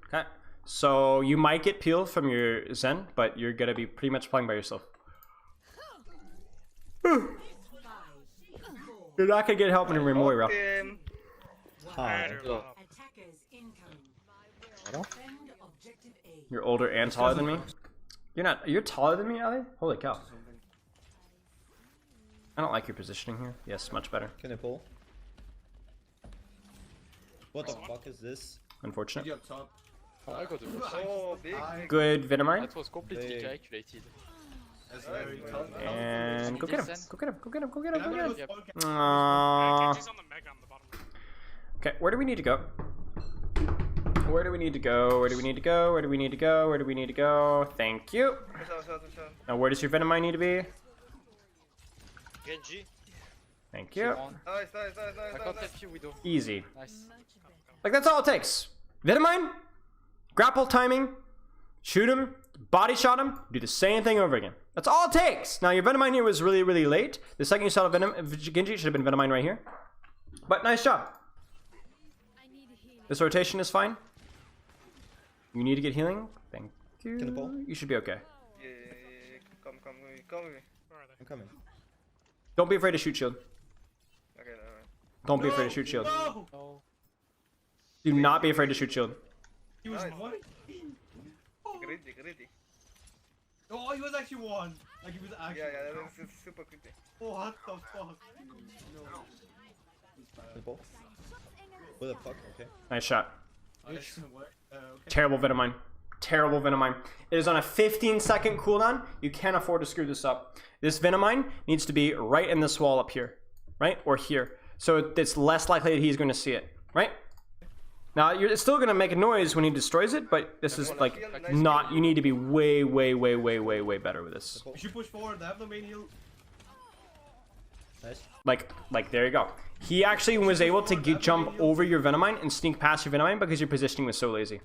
Okay. So you might get peeled from your Zen, but you're gonna be pretty much playing by yourself. You're not gonna get help in Rimoi, bro. You're older and taller than me. You're taller than me, Ali? Holy cow. I don't like your positioning here. Yes, much better. Can I pull? What the fuck is this? Unfortunate. Oh, big. Good Venomine. That was completely calculated. And go get him. Go get him. Go get him. Go get him. Go get him. Yep. Okay, where do we need to go? Where do we need to go? Where do we need to go? Where do we need to go? Where do we need to go? Thank you. Now, where does your Venomine need to be? Genji. Thank you. Nice. I can't help you, Widow. Easy. Nice. Like, that's all it takes. Venomine, grapple timing, shoot him, body shot him, do the same thing over again. That's all it takes. Now, your Venomine here was really, really late. The second you saw Genji, it should have been Venomine right here. But nice job. This rotation is fine. You need to get healing. Thank you. Can I pull? You should be okay. Yeah. Come with me. I'm coming. Don't be afraid to shoot shield. Okay, alright. Don't be afraid to shoot shield. No. Do not be afraid to shoot shield. He was Nice. one? Greedy. Oh, he was actually one. Like he was actually. Yeah, that's super creepy. Oh, what the fuck? Can I pull? What the fuck? Okay. Nice shot. Okay. Terrible Venomine. Terrible Venomine. It is on a 15-second cooldown. You can't afford to screw this up. This Venomine needs to be right in this wall up here. Right? Or here. So it's less likely that he's going to see it. Right? Now, it's still going to make a noise when he destroys it, but this is like not... You need to be way better with this. You should push forward. They have no main heal. Nice. Like there you go. He actually was able to jump over your Venomine and sneak past your Venomine because your positioning was so lazy.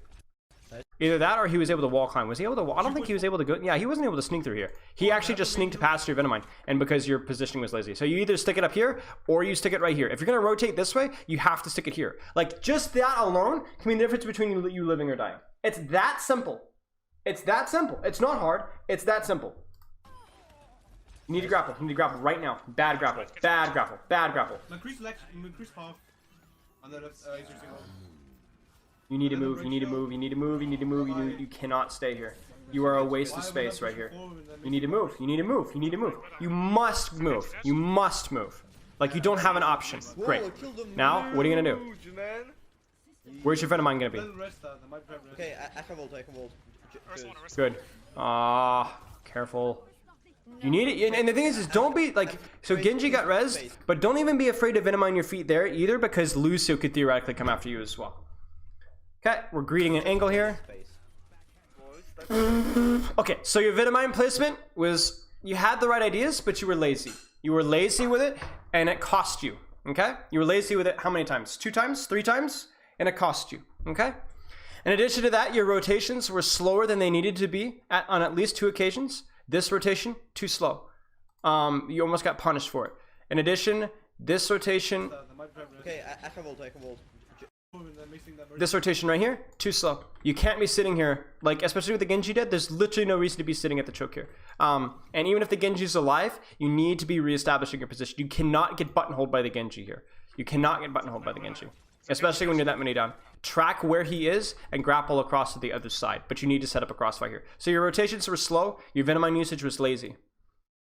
Either that or he was able to wall climb. Was he able to? I don't think he was able to go. Yeah, he wasn't able to sneak through here. He actually just sneaked past your Venomine, and because your positioning was lazy. So you either stick it up here or you stick it right here. If you're gonna rotate this way, you have to stick it here. Like just that alone can mean the difference between you living or dying. It's that simple. It's that simple. It's not hard. It's that simple. You need to grapple. You need to grapple right now. Bad grapple. Bad grapple. Bad grapple. Increase half. And then You need to move. You need to move. You need to move. You need to move. You cannot stay here. You are a waste of space right here. You need to move. You need to move. You need to move. You must move. You must move. Like you don't have an option. Great. Now, what are you gonna do? Where's your Venomine gonna be? Okay, I can ult. Good. Careful. You need it, and the thing is don't be like. So Genji got rezzed, but don't even be afraid to Venomine your feet there either, because Lucio could theoretically come after you as well. Okay, we're greeting an angle here. Okay, so your Venomine placement was, you had the right ideas, but you were lazy. You were lazy with it, and it cost you. Okay, you were lazy with it. How many times? 2 times? 3 times? And it cost you. Okay. In addition to that, your rotations were slower than they needed to be on at least 2 occasions. This rotation, too slow. You almost got punished for it. In addition, this rotation... Okay, I can ult. This rotation right here, too slow. You can't be sitting here, like, especially with the Genji dead, there's literally no reason to be sitting at the choke here. And even if the Genji's alive, you need to be reestablishing your position. You cannot get buttonholed by the Genji here. You cannot get buttonholed by the Genji. Especially when you're that many down. Track where he is and grapple across to the other side. But you need to set up a crossfire here. So your rotations were slow. Your Venomine usage was lazy.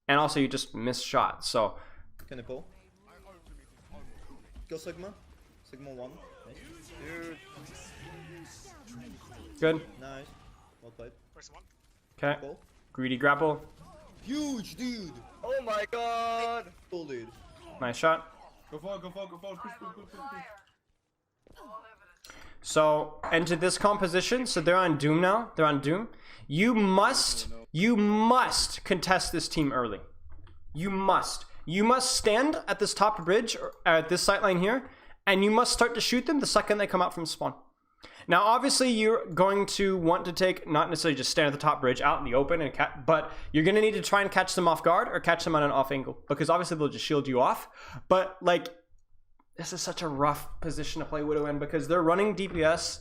And also you just missed shots. So. Can I pull? Kill Sigma. Sigma 1. Nice. Dude. Good. Nice. Well played. Okay. Pull. Greedy grapple. Huge, dude. Oh my god. Pull, dude. Nice shot. Go forward. Push. So, enter this composition. So they're on Doom now. They're on Doom. You must contest this team early. You must stand at this top bridge, or at this sight line here, and you must start to shoot them the second they come out from spawn. Now, obviously, you're going to want to take, not necessarily just stand at the top bridge out in the open, and but you're going to need to try and catch them off guard or catch them on an off angle, because obviously they'll just shield you off. But, like, this is such a rough position to play Widow in, because they're running DPS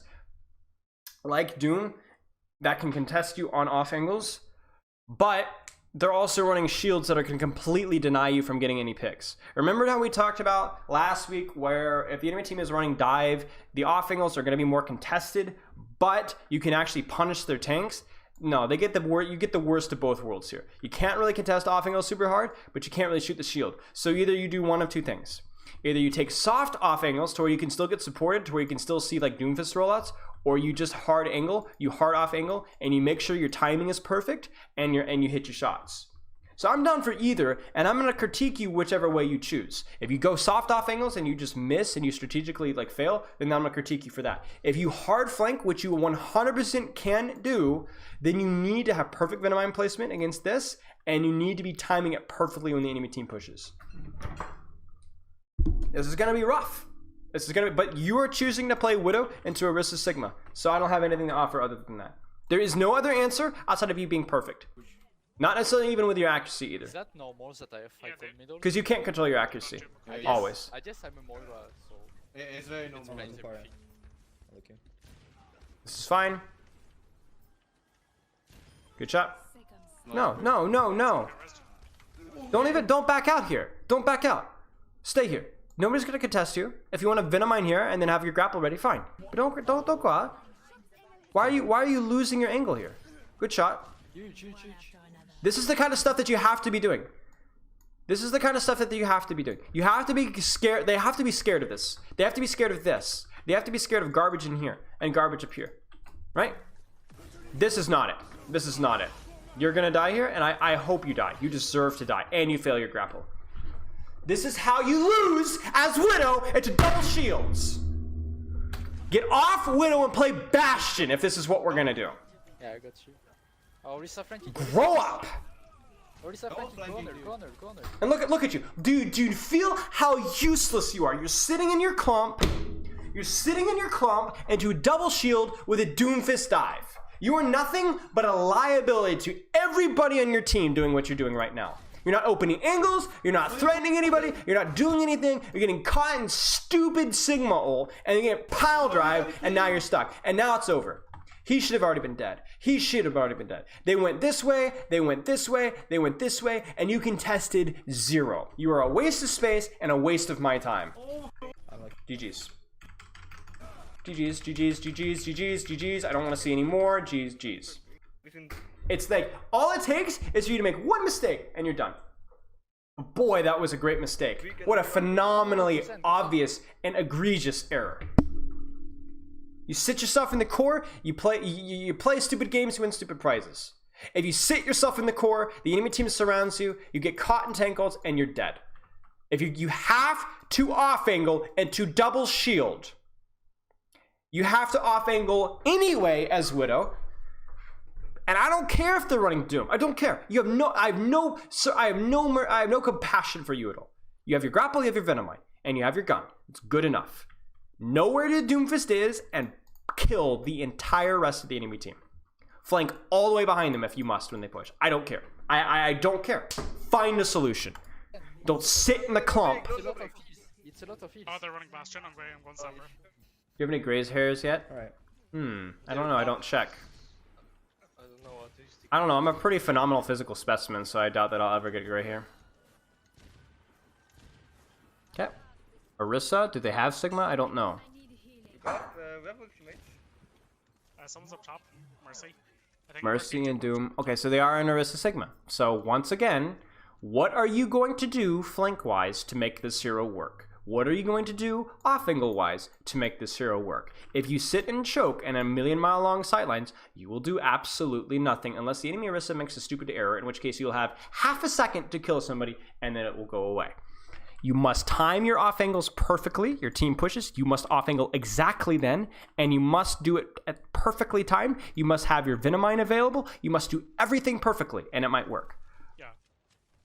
like Doom, that can contest you on off angles, but they're also running shields that can completely deny you from getting any picks. Remember how we talked about last week where if the enemy team is running dive, the off angles are going to be more contested, but you can actually punish their tanks? No, they get you get the worst of both worlds here. You can't really contest off angles super hard, but you can't really shoot the shield. So either you do one of two things. Either you take soft off angles to where you can still get supported, to where you can still see like Doomfist rollouts, or you just hard off angle, and you make sure your timing is perfect and you hit your shots. So I'm down for either, and I'm gonna critique you whichever way you choose. If you go soft off angles and you just miss and you strategically like fail, then I'm gonna critique you for that. If you hard flank, which you 100% can do, then you need to have perfect Venomine placement against this, and you need to be timing it perfectly when the enemy team pushes. This is gonna be rough. But you are choosing to play Widow into Orisa Sigma, so I don't have anything to offer other than that. There is no other answer outside of you being perfect. Not necessarily even with your accuracy either. Is that normal that I have fight on middle? Because you can't control your accuracy. Always. I guess I'm a Moira, so... It's very normal. explains everything. Okay. This is fine. Good shot. No. Don't back out here. Don't back out. Stay here. Nobody's gonna contest you. If you want to Venomine here and then have your grapple ready, fine. But don't go out. Why are you losing your angle here? Good shot. Huge. This is the kind of stuff that you have to be doing. This is the kind of stuff that you have to be doing. You have to be scared. They have to be scared of this. They have to be scared of this. They have to be scared of garbage in here and garbage up here. Right? This is not it. This is not it. You're gonna die here, and I hope you die. You deserve to die, and you fail your grapple. This is how you lose as Widow into double shields. Get off Widow and play Bastion if this is what we're gonna do. Yeah, I got you. Oh, Orisa flanking. Grow up. Orisa flanking. Corner. And look at you. Dude, do you feel how useless you are? You're sitting in your clump. You're sitting in your clump into a double shield with a Doomfist dive. You are nothing but a liability to everybody on your team doing what you're doing right now. You're not opening angles, you're not threatening anybody, you're not doing anything, you're getting caught in stupid Sigma ult, and you get pile drive, and now you're stuck. And now it's over. He should have already been dead. He should have already been dead. They went this way, they went this way, they went this way, and you contested 0. You are a waste of space and a waste of my time. GG's. GG's. I don't want to see any more. GG's. It's like, all it takes is for you to make one mistake and you're done. Boy, that was a great mistake. What a phenomenally obvious and egregious error. You sit yourself in the core, you play stupid games, you win stupid prizes. If you sit yourself in the core, the enemy team surrounds you, you get caught in tank ults, and you're dead. If you have to off angle and to double shield. You have to off angle anyway as Widow. And I don't care if they're running Doom. I don't care. I have no compassion for you at all. You have your grapple, you have your Venomite, and you have your gun. It's good enough. Know where the Doomfist is and kill the entire rest of the enemy team. Flank all the way behind them if you must when they push. I don't care. I don't care. Find a solution. Don't sit in the clump. It's a lot of heals. Oh, they're running Bastion. I'm going Summer. Do you have any graze hairs yet? Alright. I don't know. I don't check. I don't know what is the... I don't know. I'm a pretty phenomenal physical specimen, so I doubt that I'll ever get gray hair. Okay. Orisa, do they have Sigma? I don't know. We have ultimates. Someone's up top. Mercy. I think Mercy and Doom. Okay, so they are in Orisa Sigma. So once again, what are you going to do flank-wise to make this hero work? What are you going to do off-angle-wise to make this hero work? If you sit and choke and a million-mile-long sightlines, you will do absolutely nothing unless the enemy Orisa makes a stupid error, in which case you'll have half a second to kill somebody, and then it will go away. You must time your off-angles perfectly. Your team pushes. You must off-angle exactly then, and you must do it at perfectly timed. You must have your Venomine available. You must do everything perfectly, and it might work. Yeah.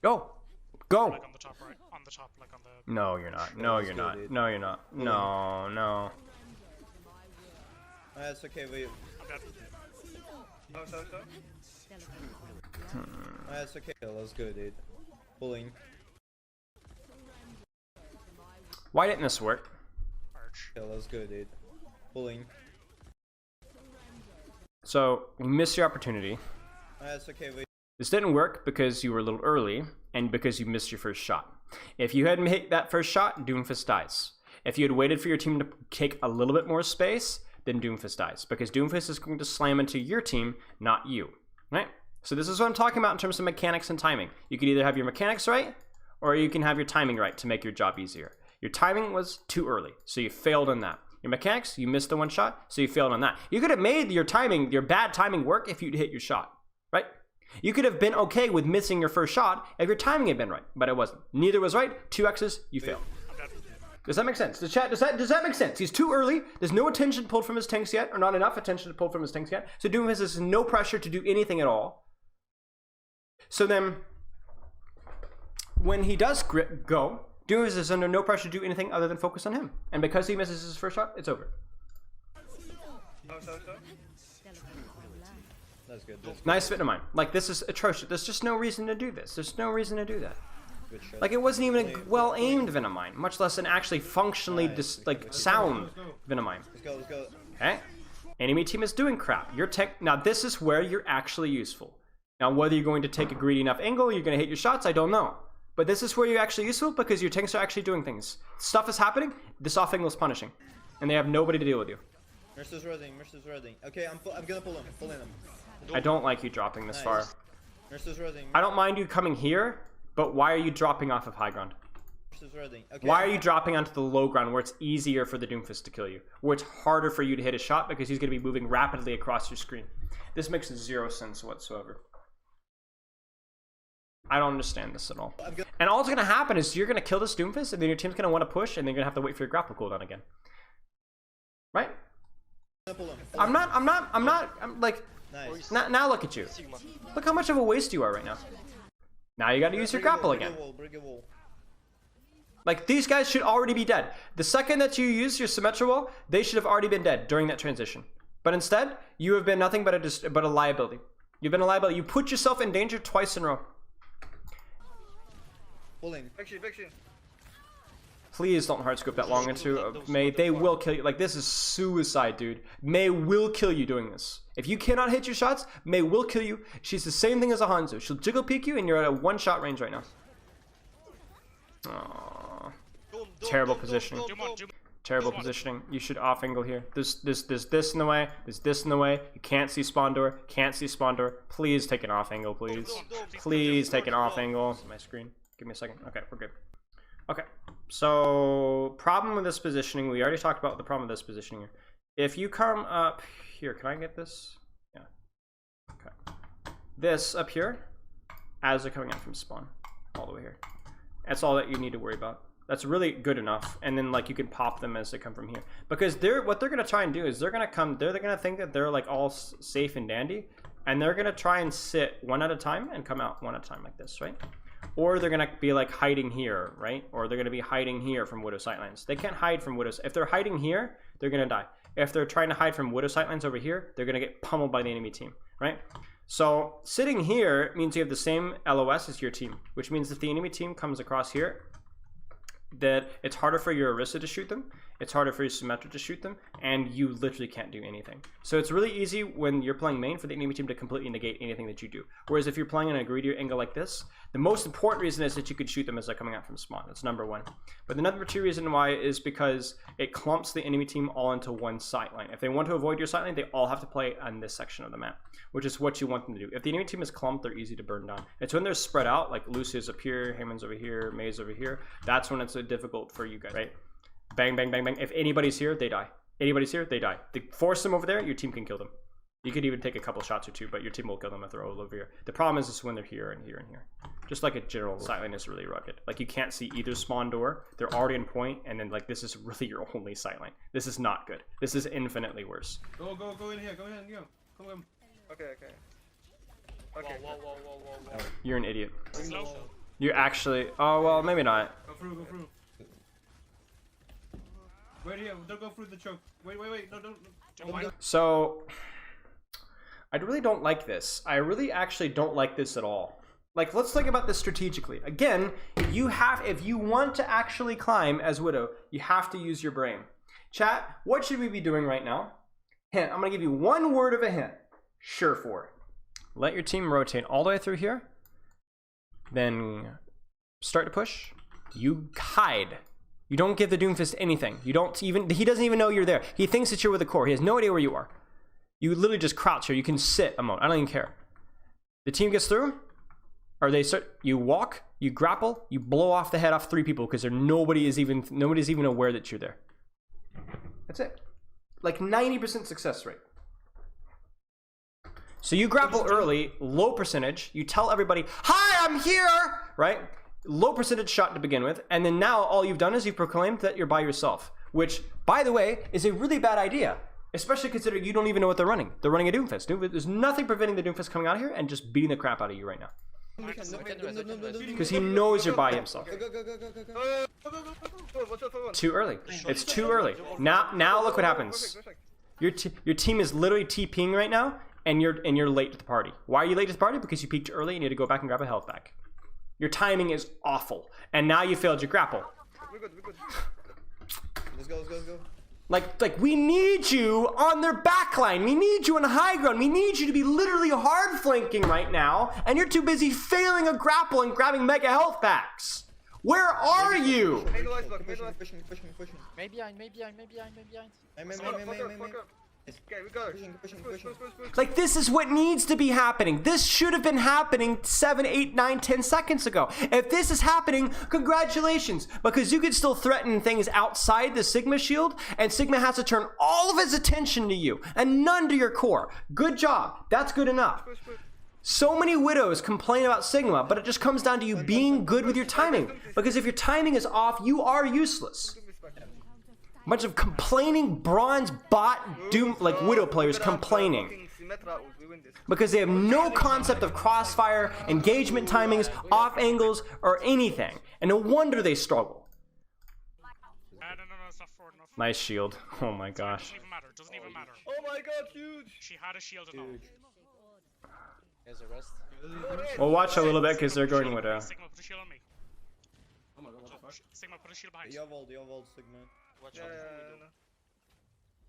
Go. Like on the top right. On the top, like on the... No, you're not. No, you're not. No, you're not. No, no. It's okay, we... I'm dead. Oh, so. It's okay, let's go, dude. Pulling. Why didn't this work? Arch. Okay, let's go, dude. Pulling. So you missed your opportunity. It's okay, wait. This didn't work because you were a little early and because you missed your first shot. If you hadn't hit that first shot, Doomfist dies. If you had waited for your team to take a little bit more space, then Doomfist dies. Because Doomfist is going to slam into your team, not you. Right? So this is what I'm talking about in terms of mechanics and timing. You can either have your mechanics right, or you can have your timing right to make your job easier. Your timing was too early, so you failed on that. Your mechanics, you missed the one shot, so you failed on that. You could have made your timing, your bad timing work if you'd hit your shot, right? You could have been okay with missing your first shot if your timing had been right, but it wasn't. Neither was right. 2 X's, you failed. Does that make sense? Does that make sense? He's too early. There's no attention pulled from his tanks yet, or not enough attention pulled from his tanks yet. So Doomfist has no pressure to do anything at all. So then, when he does go, Doomfist is under no pressure to do anything other than focus on him. And because he misses his first shot, it's over. So. That's good. That's Nice fit of mine. Like, this is atrocious. There's just no reason to do this. There's no reason to do that. good shot. Like, it wasn't even a well-aimed Venomine, much less an actually functionally, sound Venomine. Let's go. Okay? Enemy team is doing crap. Your tech. Now, this is where you're actually useful. Now, whether you're going to take a greedy enough angle, you're going to hit your shots, I don't know. But this is where you're actually useful because your tanks are actually doing things. Stuff is happening, this off angle is punishing. And they have nobody to deal with you. Mercer's redding. Okay, I'm gonna pull him. Pulling him. I don't like you dropping this far. Mercer's redding. I don't mind you coming here, but why are you dropping off of high ground? Mercer's redding. Okay. Why are you dropping onto the low ground where it's easier for the Doomfist to kill you? Where it's harder for you to hit a shot because he's going to be moving rapidly across your screen. This makes zero sense whatsoever. I don't understand this at all. And all that's going to happen is you're going to kill this Doomfist, and then your team's going to want to push, and then you're going to have to wait for your grapple cooldown again. Right? I'm like, Nice. now look at you. Sigma. Look how much of a waste you are right now. Now you got to use your grapple again. Bring a wall. Like, these guys should already be dead. The second that you use your Symmetra wall, they should have already been dead during that transition. But instead, you have been nothing but a liability. You've been a liability. You put yourself in danger twice in a row. Pulling. Fiction. Please don't hard scope that long into Mei. They will kill you. Like, this is suicide, dude. Mei will kill you doing this. If you cannot hit your shots, Mei will kill you. She's the same thing as a Hanzo. She'll jiggle peek you, and you're at a one-shot range right now. Aww. Terrible positioning. Terrible positioning. You should off angle here. There's this in the way. There's this in the way. You can't see spawn door. Can't see spawn door. Please take an off angle, please. Please take an off angle. My screen. Give me a second. Okay, we're good. Okay. So, problem with this positioning. We already talked about the problem with this positioning here. If you come up here, can I get this? Yeah. Okay. This up here, as they're coming out from spawn, all the way here. That's all that you need to worry about. That's really good enough. And then, like, you can pop them as they come from here. Because what they're gonna try and do is they're gonna think that they're like all safe and dandy, and they're gonna try and sit one at a time and come out one at a time like this, right? Or they're gonna be like hiding here, right? Or they're gonna be hiding here from Widow sightlines. They can't hide from Widow's. If they're hiding here, they're gonna die. If they're trying to hide from Widow sightlines over here, they're gonna get pummeled by the enemy team, right? So sitting here means you have the same LOS as your team, which means if the enemy team comes across here, that it's harder for your Orisa to shoot them, it's harder for your Symmetra to shoot them, and you literally can't do anything. So it's really easy when you're playing main for the enemy team to completely negate anything that you do. Whereas if you're playing in a greedier angle like this, the most important reason is that you could shoot them as they're coming out from spawn. That's number one. But the number two reason why is because it clumps the enemy team all into one sightline. If they want to avoid your sightline, they all have to play on this section of the map, which is what you want them to do. If the enemy team is clumped, they're easy to burn down. It's when they're spread out, like Lucia's up here, Hamon's over here, May's over here, that's when it's difficult for you guys, right? Bang, bang, bang, bang. If anybody's here, they die. Anybody's here, they die. They force them over there, your team can kill them. You could even take a couple shots or two, but your team will kill them if they're all over here. The problem is when they're here and here and here. Just like a general sightline is really rugged. Like, you can't see either spawn door. They're already in point, and then like this is really your only sightline. This is not good. This is infinitely worse. Go in here. Go in. Come on. Okay. Whoa. You're an idiot. Slow. You're actually... Oh, well, maybe not. Go through. Wait here. Don't go through the choke. Wait. No, don't. So, I really don't like this. I really actually don't like this at all. Like, let's think about this strategically. Again, if you want to actually climb as Widow, you have to use your brain. Chat, what should we be doing right now? Hint, I'm gonna give you one word of a hint. Sure for. Let your team rotate all the way through here. Then start to push. You hide. You don't give the Doomfist anything. You don't even, he doesn't even know you're there. He thinks that you're with the core. He has no idea where you are. You literally just crouch here. You can sit a moment. I don't even care. The team gets through, or they start, you walk, you grapple, you blow off the head off 3 people because nobody's even aware that you're there. That's it. Like 90% success rate. So you grapple early, low percentage, you tell everybody, hi, I'm here, right? Low percentage shot to begin with, and then now all you've done is you've proclaimed that you're by yourself, which, by the way, is a really bad idea, especially considering you don't even know what they're running. They're running a Doomfist. There's nothing preventing the Doomfist coming out here and just beating the crap out of you right now. Because he knows you're by himself. Too early. It's too early. Now look what happens. Your team is literally TPing right now, and you're late to the party. Why are you late to the party? Because you peaked early and you had to go back and grab a health back. Your timing is awful, and now you failed your grapple. We're good. Let's go. Like we need you on their backline. We need you on high ground. We need you to be literally hard flanking right now, and you're too busy failing a grapple and grabbing mega health packs. Where are you? Pushing. May behind. Okay, we go. Pushing. Like, this is what needs to be happening. This should have been happening 7, 8, 9, 10 seconds ago. If this is happening, congratulations, because you can still threaten things outside the Sigma shield, and Sigma has to turn all of his attention to you and none to your core. Good job. That's good enough. So many Widows complain about Sigma, but it just comes down to you being good with your timing, because if your timing is off, you are useless. Bunch of complaining bronze bot Doom like Widow players complaining because they have no concept of crossfire, engagement timings, off angles, or anything, and no wonder they struggle. No, it's not forward enough. Nice shield. Oh my gosh. Doesn't even matter. Oh my god, huge! She had a shield and all. There's a rest. We'll watch a little bit because they're going Widow. Sigma, put a shield on me. Oh my god, what the fuck? Sigma, put a shield behind. Your vault, Sigma. Watch Yeah, out.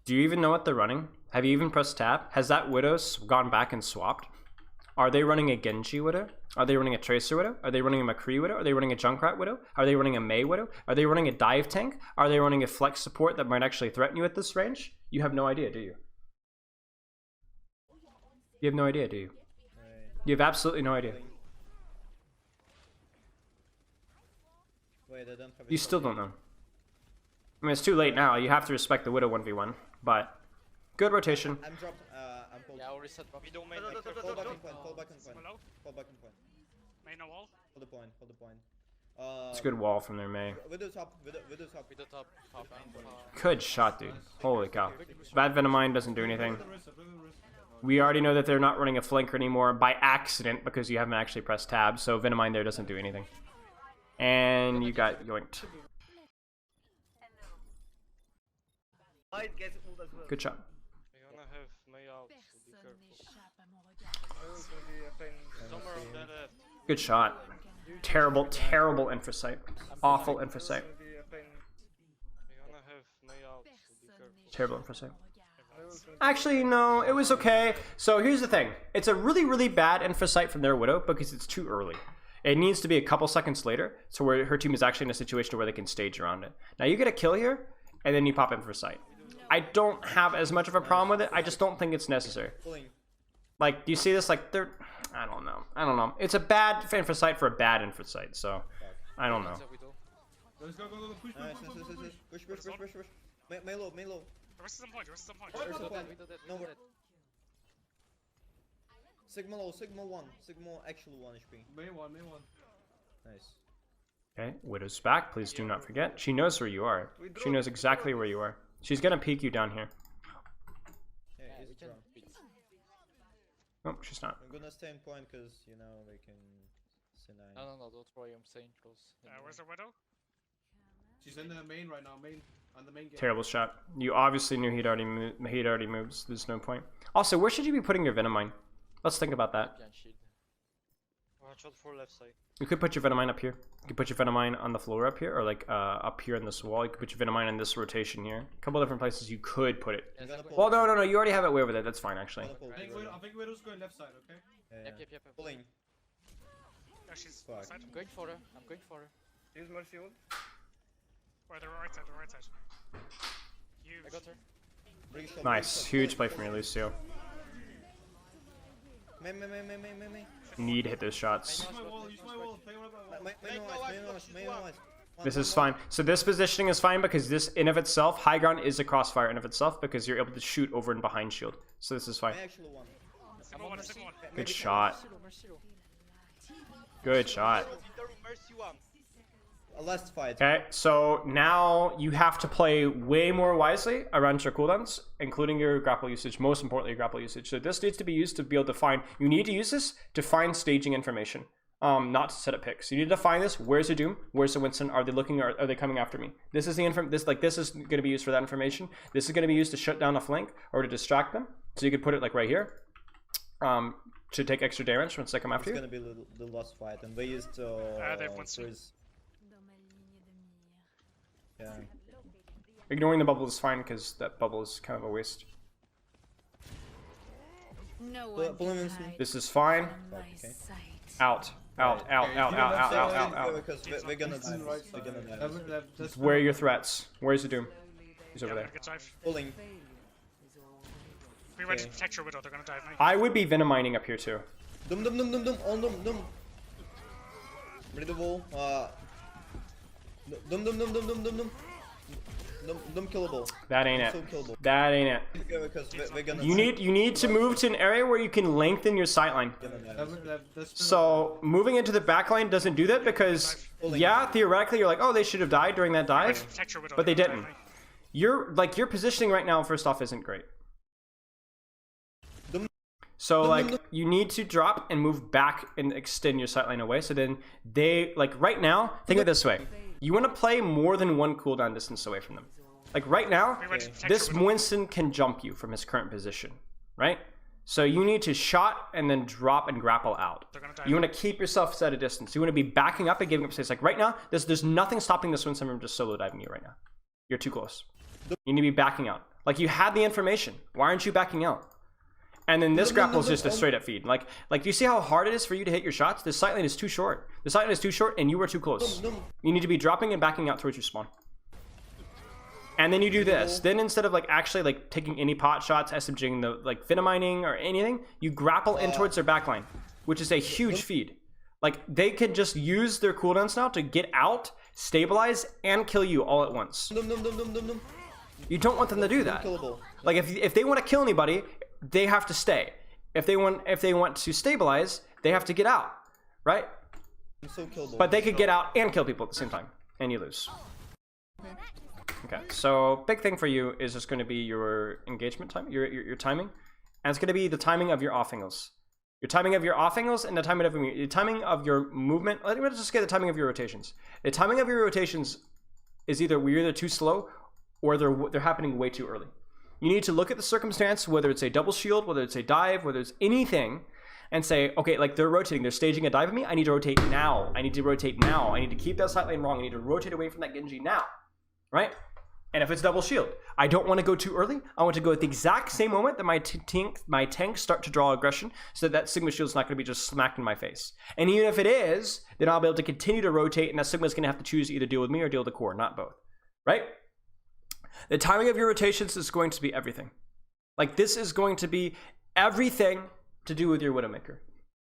Do you even know what they're running? Have you even pressed tab? Has that Widow gone back and swapped? Are they running a Genji Widow? Are they running a Tracer Widow? Are they running a McCree Widow? Are they running a Junkrat Widow? Are they running a Mei Widow? Are they running a dive tank? Are they running a flex support that might actually threaten you at this range? You have no idea, do you? You have no idea, do you? You have absolutely no idea. Wait, I don't have You still don't know. I mean, it's too late now. You have to respect the Widow 1v1, but good rotation. I'm dropped. I'm pulled. Yeah, I'll reset back. Fall back in point. Fall back in point. Below. Fall back in point. Main no wall. Hold the point. It's a good wall from their Mei. Widow top. With the top. Good shot, dude. Holy cow. Bad Venomine doesn't do anything. We already know that they're not running a flanker anymore by accident because you haven't actually pressed tab, so Venomine there doesn't do anything. And you got yoinked. Might get pulled as well. Good shot. We're gonna have May out, so be careful. It's gonna be a pain. Somewhere on that left. Good shot. Terrible, terrible infrasight. Awful infrasight. It's gonna be a pain. We're gonna have May out, so be careful. Terrible infrasight. Actually, no, it was okay. So here's the thing. It's a really, really bad infrasight from their Widow because it's too early. It needs to be a couple seconds later, so where her team is actually in a situation where they can stage around it. Now you get a kill here, and then you pop infrasight. I don't have as much of a problem with it. I just don't think it's necessary. Like, do you see this? Like, they're... I don't know. It's a bad infrasight for a bad infrasight, so... I don't know. Let's go. Push. Push. Main low. The rest is on point. No more. Sigma low, Sigma 1. Sigma actual 1 HP. Main one. Nice. Okay, Widow's back. Please do not forget. She knows where you are. She knows exactly where you are. She's gonna peek you down here. Yeah, Yeah, we he's can strong. beat. Oh, she's not. I'm gonna stay in point because, you know, they can... C9. No, don't worry, I'm staying close. Where's the Widow? She's in the main right now. On the main gate. Terrible shot. You obviously knew he'd already moved, so there's no point. Also, where should you be putting your Venomine? Let's think about that. Behind shield. Watch out for left side. You could put your Venomine up here. You could put your Venomine on the floor up here, or like up here in this wall. You could put your Venomine in this rotation here. A couple different places you could put it. I'm gonna pull. Well, no, you already have it way over there. That's fine, actually. I'm gonna pull. I think Widow's going left side, okay? Yeah. Yep. Pulling. Yeah, she's Fuck. side. I'm going for her. I'm going for her. Use Mercy ult. Or the right side, the right side. You. I got her. Bring shot, Nice, bring shot. huge play from you, Lucio. Me. Need to hit those shots. Use my wall, play one about wall. Main eyes. This is fine. So this positioning is fine because this in of itself, high ground is a crossfire in of itself because you're able to shoot over and behind shield. So this is fine. My actual one. Second one, second one. Good shot. Mercy. Good shot. Mercy one. Last fight. Okay, so now you have to play way more wisely around your cooldowns, including your grapple usage, most importantly your grapple usage. So this needs to be used to be able to find, you need to use this to find staging information, not to set up picks. You need to find this, where's the Doom, where's the Winston, are they looking, or are they coming after me? This is the this is going to be used for that information. This is going to be used to shut down a flank or to distract them. So you could put it like right here, to take extra damage once they come after It's you. gonna be the last fight, and we used they have Winston. freeze. Yeah. Ignoring the bubble is fine because that bubble is kind of a waste. No Pull- one pull him can in. hide This is fine. from my Okay. sight. Out. Because we're gonna die. We're gonna die. Where are your threats? Where's the Doom? He's over Yeah, there. good dive. Pulling. Be ready to protect your Widow, they're gonna dive me. I would be Venomining up here too. Dum. On Ready the wall. Dum. Dum killable. That ain't So it. killable. That ain't it. Okay, because we're gonna. You need to move to an area where you can lengthen your sightline. So moving into the backline doesn't do that because yeah, theoretically you're like, oh, they should have died during that Ready to dive, protect your Widow, but they they're gonna didn't. dive me. Your positioning right now, first off, isn't great. Dum- So dum, like dum. you need to drop and move back and extend your sightline away. So then they like right now, think of it this way. You want to play more than one cooldown distance away from them. Like right now, Be ready to protect this your Widow. Winston can jump you from his current position, right? So you need to shot and then drop and grapple out. They're gonna dive You me. want to keep yourself at a distance. You want to be backing up and giving up space. Like right now, there's nothing stopping this Winston from just solo diving you right now. You're too close. You need to be backing out. Like you had the information. Why aren't you backing out? And then this grapple is just a straight up feed. Like do you see how hard it is for you to hit your shots? This sight line is too short. The sight line is too short and you were too close. Dum. You need to be dropping and backing out towards your spawn. And then you do this. Then instead of like actually like taking any pot shots, SMGing the like Venomining or anything, you grapple in towards their backline, which is a huge feed. Like they can just use their cooldowns now to get out, stabilize, and kill you all at once. Dum. You don't want them to do that. Killable. Like if they want to kill anybody, they have to stay. If they want to stabilize, they have to get out, right? I'm so killable. But they could get out and kill people at the same time, and you lose. Okay, so big thing for you is just going to be your engagement time, your timing, and it's going to be the timing of your off angles. Your timing of your off angles and the timing of your movement. Let's just get the timing of your rotations. The timing of your rotations is either we're either too slow or they're happening way too early. You need to look at the circumstance, whether it's a double shield, whether it's a dive, whether it's anything, and say, okay, like they're rotating, they're staging a dive at me. I need to rotate now. I need to rotate now. I need to keep that sight lane wrong. I need to rotate away from that Genji now, right? And if it's double shield, I don't want to go too early. I want to go at the exact same moment that my tanks start to draw aggression, so that Sigma shield's not going to be just smacked in my face. And even if it is, then I'll be able to continue to rotate, and that Sigma's going to have to choose either deal with me or deal with the core, not both, right? The timing of your rotations is going to be everything. Like this is going to be everything to do with your Widowmaker.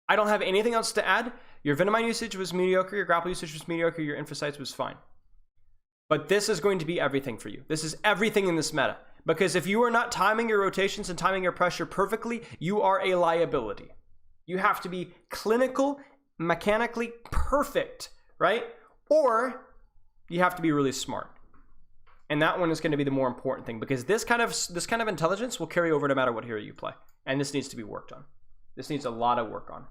I don't have anything else to add. Your Venomine usage was mediocre, your grapple usage was mediocre, your Infocytes was fine. But this is going to be everything for you. This is everything in this meta. Because if you are not timing your rotations and timing your pressure perfectly, you are a liability. You have to be clinical, mechanically perfect, right? Or you have to be really smart. And that one is going to be the more important thing, because this kind of intelligence will carry over no matter what hero you play. And this needs to be worked on. This needs a lot of work on.